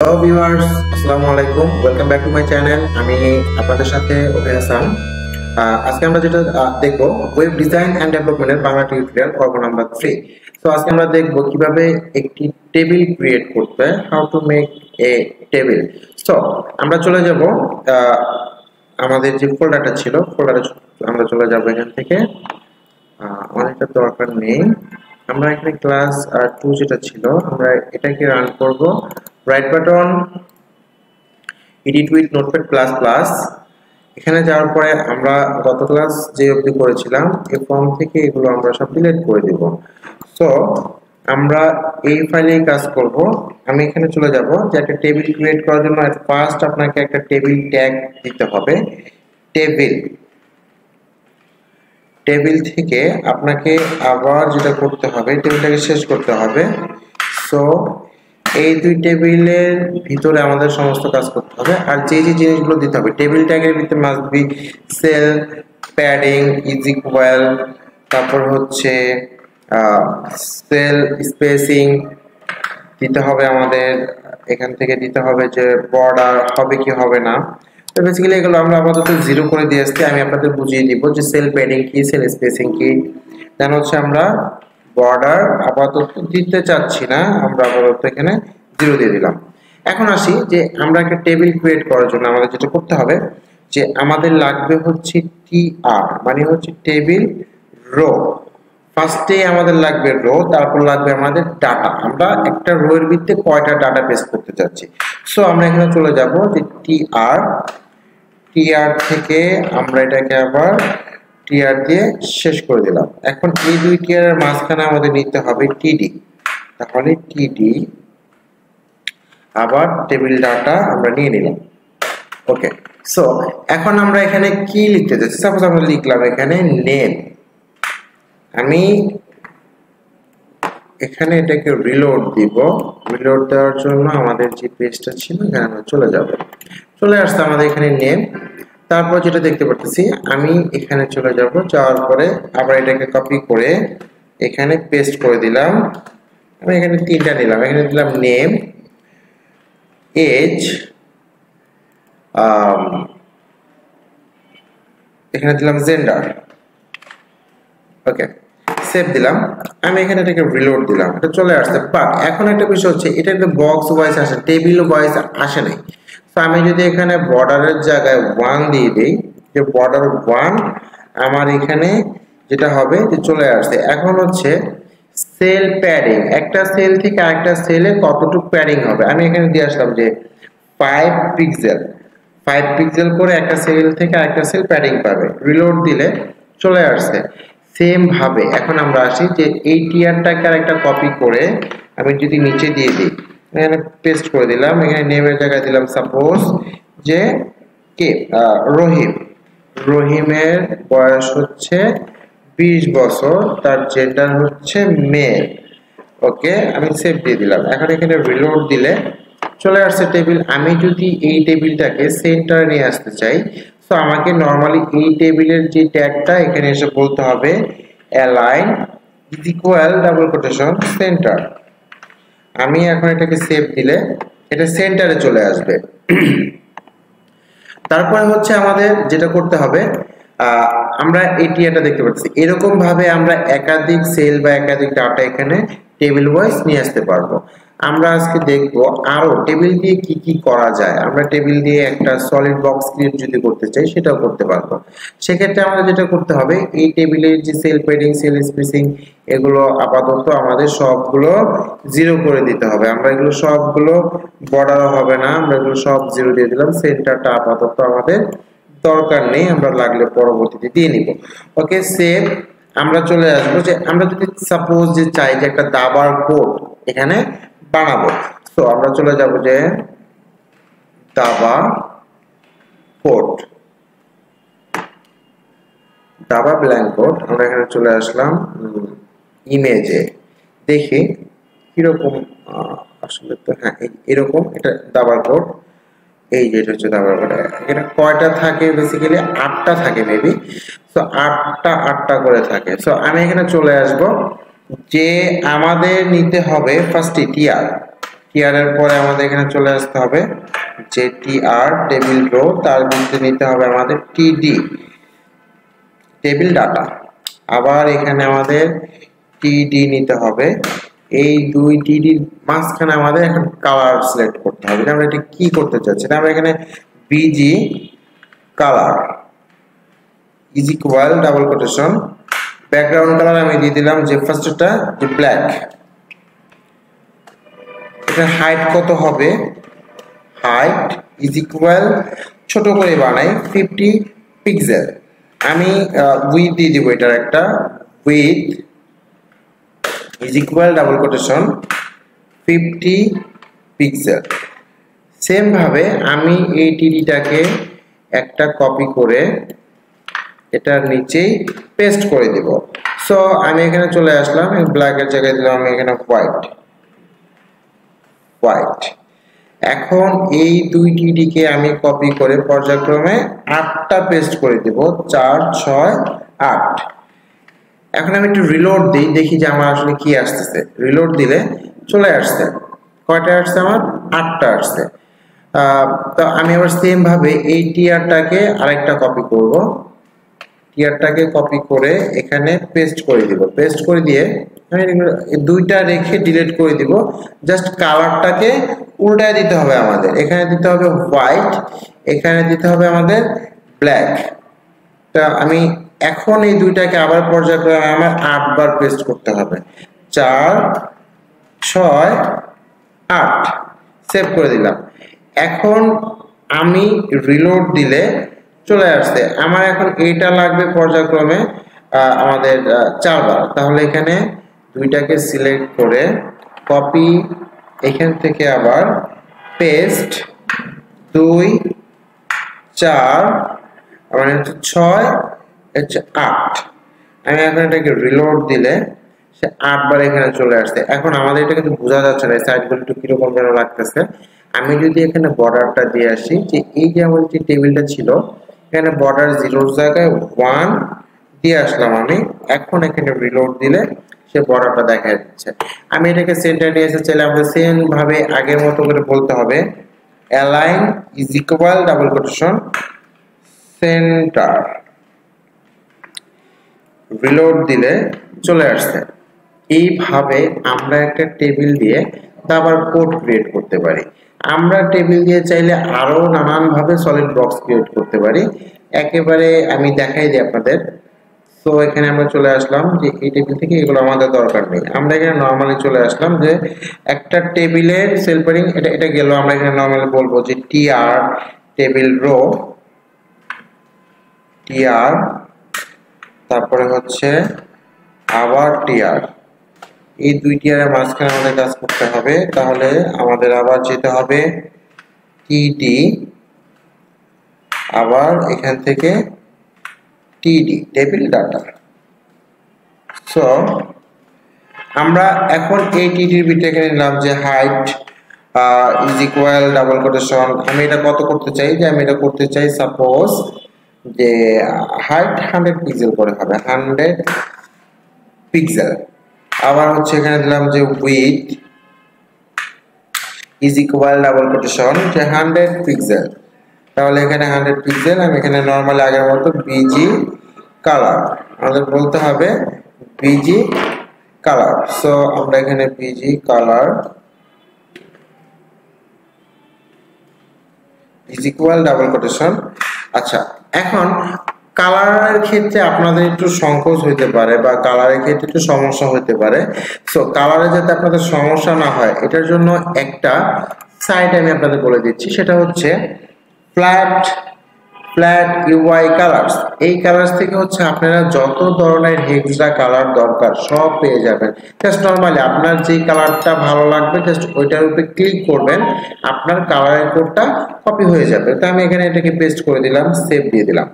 Hello viewers, আসসালামু আলাইকুম। Welcome back to my channel. আমি আপনাদের সাথে ওভে হাসান। আজকে আমরা যেটা দেখব, ওয়েব ডিজাইন অ্যান্ড ডেভেলপমেন্টের বাংলা টিউটোরিয়াল পর্ব নাম্বার 3। সো আজকে আমরা দেখব কিভাবে একটি টেবিল ক্রিয়েট করতে, how to make a table. So আমরা চলে যাব আমাদের যে ফোল্ডারটা ছিল, ফোল্ডারে আমরা চলে যাব। এখান থেকে অনেকটা দরকার নেই। আমরা এখানে ক্লাস 2 যেটা ছিল, আমরা এটাকে রান করব। Right button, edit with notepad plus plus. এখানে যাওয়ার পরে আমরা গত ক্লাস যে অবধি করেছিলাম এই ফর্ম থেকে এগুলো আমরা সব ডিলিট করে দেব। সো আমরা এই ফাইলে কাজ করব। আমি এখানে চলে যাব যে একটা টেবিল ক্রিয়েট করার জন্য ফার্স্ট আপনাকে একটা টেবিল ট্যাগ দিতে হবে। টেবিল থেকে আপনাকে আবার যেটা করতে হবে, টেবিলটাকে শেষ করতে হবে। সো এই দুই টেবিলের ভিতরে আমাদের সমস্ত কাজ করতে হবে। আর যে যে জিনিসগুলো দিতে হবে, টেবিল ট্যাগের ভিতরে must be cell, padding is equal, তারপর হচ্ছে সেল স্পেসিং দিতে হবে আমাদের। এখান থেকে দিতে হবে যে বর্ডার হবে কি হবে না। তো বেসিক্যালি এগুলো আমরা আপাতত 0 করে দিয়ে আসছি। আমি আপনাদের বুঝিয়ে দিব যে সেল প্যাডিং কি, সেল স্পেসিং কি। দেন হচ্ছে আমরা বর্ডার আপাতত দিতে চাচ্ছি না, আমরা আপাতত এখানে 0 দিয়ে দিলাম। এখন আসি যে আমরা একটা টেবিল ক্রিয়েট করার জন্য আমাদের যেটা করতে হবে, যে আমাদের লাগবে হচ্ছে টিআর, মানে হচ্ছে টেবিল রো। ফার্স্টে আমাদের লাগবে রো, তারপর লাগবে আমাদের ডাটা। আমরা একটা রো এর ভিতরে কয়টা ডাটা পেস্ট করতে যাচ্ছি। সো আমরা এখানে চলে যাব যে টিআর থেকে আমরা এটাকে আবার টিআর দিয়ে শেষ করে দিলাম। এখন এই দুই টিআর এর মাঝখানে আমাদের নিতে হবে টিডি। তাহলে টিডি আবার টেবিল ডাটা আমরা নিয়ে নিলাম। ওকে, সো এখন আমরা এখানে কি লিখতে যাচ্ছি? সাপোজ আমরা লিখলাম এখানে নেম। আমি এখানে এটাকে রিলোড দিব। রিলোড দেওয়ার জন্য আমাদের যে পেজটা ছিল এখানে আমরা চলে যাব। চলে আসছে আমাদের এখানে নেম। তারপর যেটা দেখতে পাচ্ছি, আমি এখানে চলে যাব। যাওয়ার পরে আবার এটাকে কপি করে এখানে পেস্ট করে দিলাম। আমি এখানে 3টা নিলাম। এখানে দিলাম নেম, এজ, এখানে দিলাম জেন্ডার। ওকে, সেভ দিলাম। আমি এখানে এটাকে রিলোড দিলাম, এটা চলে আসছে। বাট এখন একটা বিষয় হচ্ছে, এটা কিন্তু বক্স ওয়াইজ আসে, টেবিল ওয়াইজ আসে নাই। তো আমি যদি এখানে বর্ডারের জায়গায় 1 দিয়ে দিই, যে বর্ডার 1, আমার এখানে যেটা হবে যে চলে আসছে। এখন হচ্ছে সেল প্যাডিং, একটা সেল থেকে আরেকটা সেলে কতটুকু প্যাডিং হবে, আমি এখানে দিয়ে আসলাম যে 5 পিক্সেল। 5 পিক্সেল করে একটা সেল থেকে আরেকটা সেল প্যাডিং পাবে। রিলোড দিলে চলে আসছে। সেম ভাবে এখন আমরা আসি যে এই টিআরটাকে আরেকটা কপি করে আমি যদি নিচে দিয়ে দিই, এখানে পেস্ট করে দিলাম। এখানে নেমের জায়গায় দিলাম সাপোজ যে কে রহিম। রহিমের বয়স হচ্ছে 20 বছর, তার জেন্ডার হচ্ছে মেল। ওকে, আমি সেভ দিয়ে দিলাম। এখন এখানে রিলোড দিলে চলে আসছে টেবিল। আমি যদি এই টেবিলটাকে সেন্টারে নিয়ে আসতে চাই, তো আমাকে নরমালি এই টেবিলের যে ট্যাগটা এখানে এসে বলতে হবে align is equal double quotation centre. আমি এখন এটাকে সেভ দিলে এটা সেন্টারে চলে আসবে। তারপরে হচ্ছে আমাদের যেটা করতে হবে, আমরা এই টিআরটা দেখতে পাচ্ছি, এরকম ভাবে আমরা একাধিক সেল বা একাধিক ডাটা এখানে টেবিল ওয়াইজ নিয়ে আসতে পারবো। আমরা আজকে দেখব আরো টেবিল দিয়ে কি কি করা যায়। আমরা টেবিল দিয়ে একটা সলিড বক্স ক্রিয়েট যদি করতে চাই, সেটাও করতে পারবো। সেক্ষেত্রে আমাদের যেটা করতে হবে, এই টেবিলের যে সেল প্যাডিং, সেল স্পেসিং, এগুলো আপাতত আমাদের সবগুলো 0 করে দিতে হবে। আমরা এগুলো সবগুলো বর্ডারও হবে না, আমরা এগুলো সব 0 দিয়ে দিলাম। সেন্টারটা আপাতত আমাদের দরকার নেই, আমরা লাগলে পরবর্তীতে দিয়ে নিব। ওকে, সেভ। আমরা চলে আসবো যে আমরা যদি সাপোজ যে চাই যে একটা দাবার কোড এখানে বানাবো, তো আমরা চলে যাব যে দাবা কোড, দাবা ব্ল্যাঙ্ক কোড। আমরা এখানে চলে আসলাম ইমেজে, দেখি কিরকম আসলে। তো হ্যাঁ, এরকম এটা দাবার কোড। এই যেটা হচ্ছে দাবার কোড। এটা কয়টা থাকে? বেসিক্যালি 8টা থাকে মেবি। সো 8টা করে থাকে। সো আমি এখানে চলে আসব যে আমাদের নিতে হবে ফার্স্টে টিআর। টিআর এর পরে আমাদের এখানে চলে আসতে হবে যে টিআর টেবিল রো, তার ভিতরে নিতে হবে আমাদের টিডি টেবিল ডাটা। আবার এখানে আমাদের টিডি নিতে হবে। এই দুই টিডির মাঝখানে আমাদের এখন কালার সিলেক্ট করতে হবে। আমরা এটা কি করতে চাচ্ছি, আমরা এখানে busy colour is equal double quotation background colour আমি দিয়ে দিলাম যে ফার্স্টটা যে ব্ল্যাক। এটা হাইট কত হবে, হাইট ইজ ইকুয়াল ছোট করে বানাই 50 পিক্সেল। আমি উইথ দিয়ে দিব, এটার একটা with is equal double quotation 50 pixel. Same ভাবে আমি এই টিডিটাকে একটা কপি করে এটার নিচেই পেস্ট করে দিব। সো আমি এখানে চলে আসলাম, এই ব্ল্যাকের জায়গায় দিলাম আমি এখানে হোয়াইট। এখন এই দুই টিডিকে আমি কপি করে পর্যায়ক্রমে 8টা পেস্ট করে দিব, 4 6 8। এখন আমি একটু রিলোড দিই, দেখি যে আমার আসলে কি আসতেছে। রিলোড দিলে চলে আসছে, কয়টা আসছে আমার 8টা আসছে। তো আমি আবার সেম ভাবে এই টিআরটাকে আরেকটা কপি করব, টিআরটাকে কপি করে এখানে পেস্ট করে দিব। পেস্ট করে দিয়ে আমি দুইটা রেখে ডিলিট করে দিব। জাস্ট কালারটাকে উল্টায় দিতে হবে আমাদের, এখানে দিতে হবে হোয়াইট, এখানে দিতে হবে আমাদের ব্ল্যাক। তা আমি এখন এই দুইটাকে আবার পর্যায়ক্রমে আমার 8 বার পেস্ট করতে হবে, 4 6 8 সেভ করে দিলাম। এখন আমি রিলোড দিলে চলে আসছে আমার। এখন এইটা লাগবে পর্যায়ক্রমে আমাদের 4 বার। তাহলে এখানে দুইটাকে সিলেক্ট করে কপি, এখান থেকে আবার পেস্ট 2 4 মানে হচ্ছে 6 হচ্ছে 8। আমি এখন এটাকে রিলোড দিলে সে 8 বার এখানে চলে আসছে। এখন আমাদের এটা কিন্তু বোঝা যাচ্ছে না, সাইডগুলো একটু কিরকম যেন লাগতেছে। আমি যদি এখানে বর্ডারটা দিয়ে আসি, যে এই যে আমাদের যে টেবিলটা ছিল এখানে বর্ডার 0 জায়গায় 1 দিয়ে আসলাম আমি। এখন এখানে রিলোড দিলে সে বর্ডারটা দেখা যাচ্ছে। আমি এটাকে সেন্টার নিয়ে এসে চাইলে আমাদের সেম ভাবে আগের মতো করে বলতে হবে align is equal double quotation centre. Reload দিলে চলে আসছে। এইভাবে আমরা একটা টেবিল দিয়ে আবার কোড ক্রিয়েট করতে পারি। আমরা টেবিল দিয়ে চাইলে আরো নানান ভাবে সলিড বক্স ক্রিয়েট করতে পারি। একেবারে আমি দেখাই দিই আপনাদের। তো এখানে আমরা চলে আসলাম যে এই টেবিল থেকে এগুলো আমাদের দরকার নেই। আমরা এখানে নরমালি চলে আসলাম যে একটা টেবিলের সেল পেয়ারিং এটা গেল। আমরা এখানে নরমালি বলবো যে টিআর টেবিল রো, টিআর তারপরে হচ্ছে আবার টিআর, এই দুই টিআরের মাঝখানে আমাদের কাজ করতে হবে। তাহলে আমাদের আবার যেতে হবে টিডি, আবার এখান থেকে টিডি টেবিল ডাটা। সো আমরা এখন এই টিডির ভিতরে এখানে নিলাম যে height is equal double quotation. আমি এটা কত করতে চাই, যে আমি এটা করতে চাই সাপোজ যে হাইট 100 পিক্সেল করে হবে, 100 পিক্সেল। আবার হচ্ছে এখানে দিলাম যে with is equal double quotation যে 100 পিক্সেল। তাহলে এখানে 100 পিক্সেল। আমি এখানে নরমালি আগের মতো বিজি কালার আমাদের বলতে হবে, বিজি কালার। সো আমরা এখানে busy colour is equal double quotation. আচ্ছা, এখন কালারের ক্ষেত্রে আপনাদের একটু সংকোচ হইতে পারে বা কালারের ক্ষেত্রে একটু সমস্যা হইতে পারে। সো কালারে যাতে আপনাদের সমস্যা না হয় এটার জন্য একটা সাইট আমি আপনাদের বলে দিচ্ছি, সেটা হচ্ছে ফ্ল্যাট ইউআই কালার্স। এই কালার্স থেকে হচ্ছে আপনারা যত ধরনের হেক্সা কালার দরকার সব পেয়ে যাবেন। জাস্ট নরমালি আপনার যে কালারটা ভালো লাগবে জাস্ট ওইটার উপরে ক্লিক করবেন, আপনার কালারের কোডটা কপি হয়ে যাবে। তো আমি এখানে এটাকে পেস্ট করে দিলাম, সেভ দিয়ে দিলাম।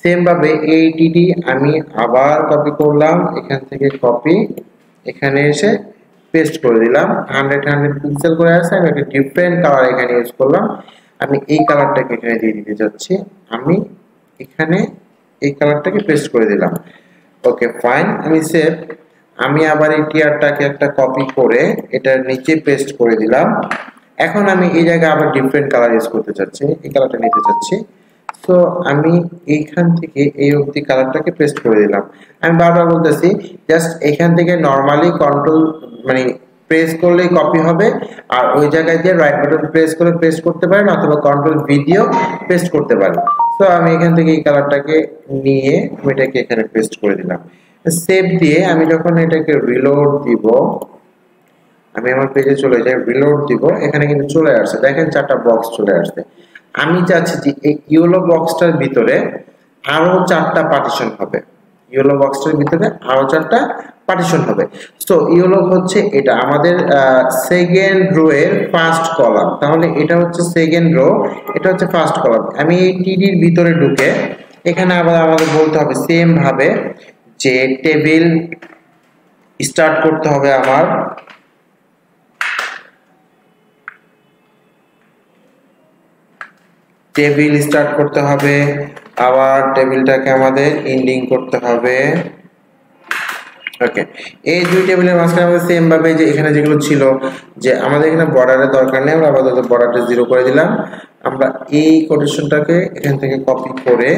সেম ভাবে এই টিডি আমি আবার কপি করলাম, এখান থেকে কপি এখানে এসে পেস্ট করে দিলাম। 100 পিক্সেল করে আছে। আমি একটা ডিফারেন্ট কালার এখানে ইউজ করলাম। আমি এই কালারটাকে এখানে দিয়ে দিতে যাচ্ছি। আমি এখানে এই কালারটাকে পেস্ট করে দিলাম। ওকে ফাইন, আমি সেভ। আমি আবার এই টিয়ারটাকে একটা কপি করে এটার নিচে পেস্ট করে দিলাম। এখন আমি এই জায়গায় আবার ডিফারেন্ট কালার ইউজ করতে চাচ্ছি, এই কালারটা নিতে চাচ্ছি। তো আমি এইখান থেকে এই অবধি কালারটাকে পেস্ট করে দিলাম। আমি বারবার বলতেছি জাস্ট এখান থেকে নরমালি কন্ট্রোল মানে প্রেস করলেই কপি হবে, আর ওই জায়গায় যে রাইট বাটন প্রেস করে পেস্ট করতে পারেন অথবা কন্ট্রোল ভিডিও পেস্ট করতে পারেন। তো আমি এখান থেকে এই কালারটাকে নিয়ে আমি এটাকে এখানে পেস্ট করে দিলাম। সেভ দিয়ে আমি যখন এটাকে রিলোড দিব, আমি আমার পেজে চলে যাই, রিলোড দিব, এখানে কিন্তু চলে আসছে, দেখেন 4টা বক্স চলে আসছে। আমি চাচ্ছি যে এই ইয়েলো বক্সটার ভিতরে আরো 4টা পার্টিশন হবে, ইয়েলো বক্সটার ভিতরে আরো 4টা পার্টিশন হবে। সো ইয়েলো হচ্ছে এটা আমাদের সেকেন্ড রো এর ফার্স্ট কলাম, তাহলে এটা হচ্ছে সেকেন্ড রো, এটা হচ্ছে ফার্স্ট কলাম। আমি এই টিডির ভিতরে ঢুকে এখানে আবার আমাদের বলতে হবে সেম ভাবে যে টেবিল স্টার্ট করতে হবে আমার, টেবিল স্টার্ট করতে হবে, আবার টেবিলটাকে আমাদের এন্ডিং করতে হবে। ওকে, এই দুই টেবিলের মাঝখানে আমাদের সেম ভাবে যে এখানে যেগুলো ছিল যে আমাদের এখানে বর্ডারের দরকার নেই, আমরা আপাতত বর্ডারটা 0 করে দিলাম। আমরা এই কোটেশনটাকে এখান থেকে কপি করে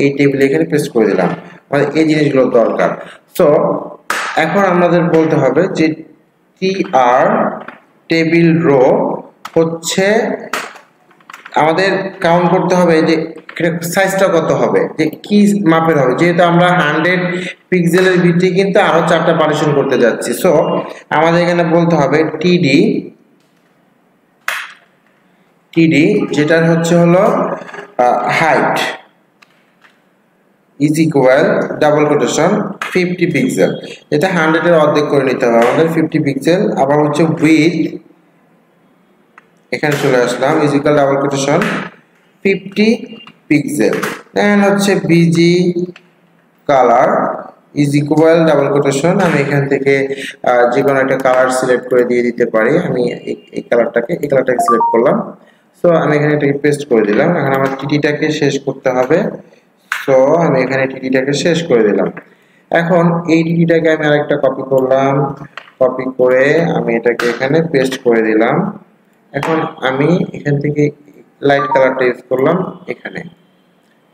এই টেবিলে এখানে পেস্ট করে দিলাম, আমাদের এই জিনিসগুলো দরকার। সো এখন আমাদের বলতে হবে যে টিআর টেবিল রো হচ্ছে আমাদের কাউন্ট করতে হবে যে সাইজটা কত হবে, যে কি মাপের হবে, যেহেতু আমরা 100 পিক্সেলের ভিতরে কিন্তু আরো 4টা পার্টিশন করতে যাচ্ছি। সো আমাদের এখানে বলতে হবে টিডি যেটা হচ্ছে হলো height is equal double quotation 50 pixel, এটা 100 এর অর্ধেক করে নিতে হবে আমাদের 50 পিক্সেল। আবার হচ্ছে উইথ, এখানে চলে আসলাম, is equal double quotation 50 pixel. Then হচ্ছে B G colour is equal double quotation, আমি এখান থেকে যে কোনো একটা কালার সিলেক্ট করে দিয়ে দিতে পারি। আমি এই কালারটাকে সিলেক্ট করলাম। সো আমি এখানে এটাকে পেস্ট করে দিলাম। এখন আমার টিটিটাকে শেষ করতে হবে, সো আমি এখানে টিটিটাকে শেষ করে দিলাম। এখন এই টিটিটাকে আমি আরেকটা কপি করলাম, কপি করে আমি এটাকে এখানে পেস্ট করে দিলাম। এখন আমি এখান থেকে লাইট কালারটা ইউজ করলাম, এখানে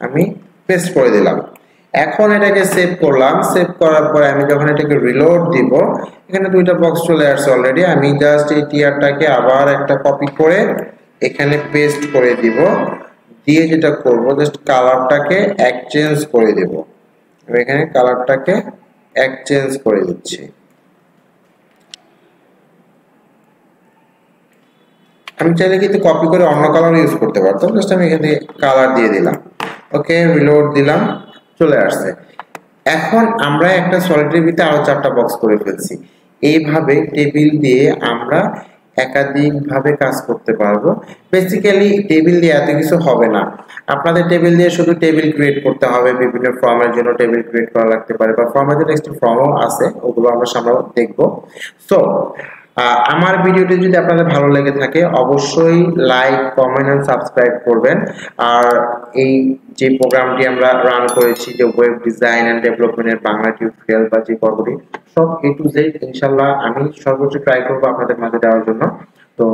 আমি পেস্ট করে দিলাম। এখন এটাকে সেভ করলাম, সেভ করার পরে আমি যখন এটাকে রিলোড দিব, এখানে 2টা বক্স চলে আসছে অলরেডি। আমি জাস্ট এই টিয়ারটাকে আবার একটা কপি করে এখানে পেস্ট করে দিব, দিয়ে যেটা করব জাস্ট কালারটাকে এক্সচেঞ্জ করে দেব। আমি এখানে কালারটাকে এক্সচেঞ্জ করে দিচ্ছি। আমি চাইলে কিন্তু কপি করে অন্য কালার ইউজ করতে পারতাম, জাস্ট আমি এখান থেকে কালার দিয়ে দিলাম। ওকে, রিলোড দিলাম, চলে আসছে। এখন আমরা একটা সলিডের ভিতরে আরো 4টা বক্স করে ফেলছি। এইভাবে টেবিল দিয়ে আমরা একাধিক ভাবে কাজ করতে পারবো। বেসিক্যালি টেবিল দিয়ে এত কিছু হবে না, আপনাদের টেবিল দিয়ে শুধু টেবিল ক্রিয়েট করতে হবে, বিভিন্ন ফর্মের জন্য টেবিল ক্রিয়েট করা লাগতে পারে, বা ফর্মের জন্য এক্সট্রা ফর্মও আছে, ওগুলো আমরা সামনে দেখবো। সো আমার ভিডিওটি যদি আপনাদের ভালো লেগে থাকে অবশ্যই লাইক, কমেন্ট এন্ড সাবস্ক্রাইব করবেন। আর এই যে প্রোগ্রামটি আমরা রান করেছি, যে ওয়েব ডিজাইন এন্ড ডেভেলপমেন্টের বাংলা টিউটোরিয়াল বা যে পর্বটি, সব A to Z ইনশাআল্লাহ আমি সর্বোচ্চ ট্রাই করব আপনাদের মাঝে দেওয়ার জন্য। তো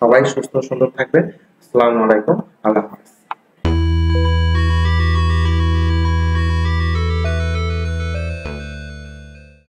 সবাই সুস্থ সুন্দর থাকবেন। আসসালামু আলাইকুম, আল্লাহ হাফেজ।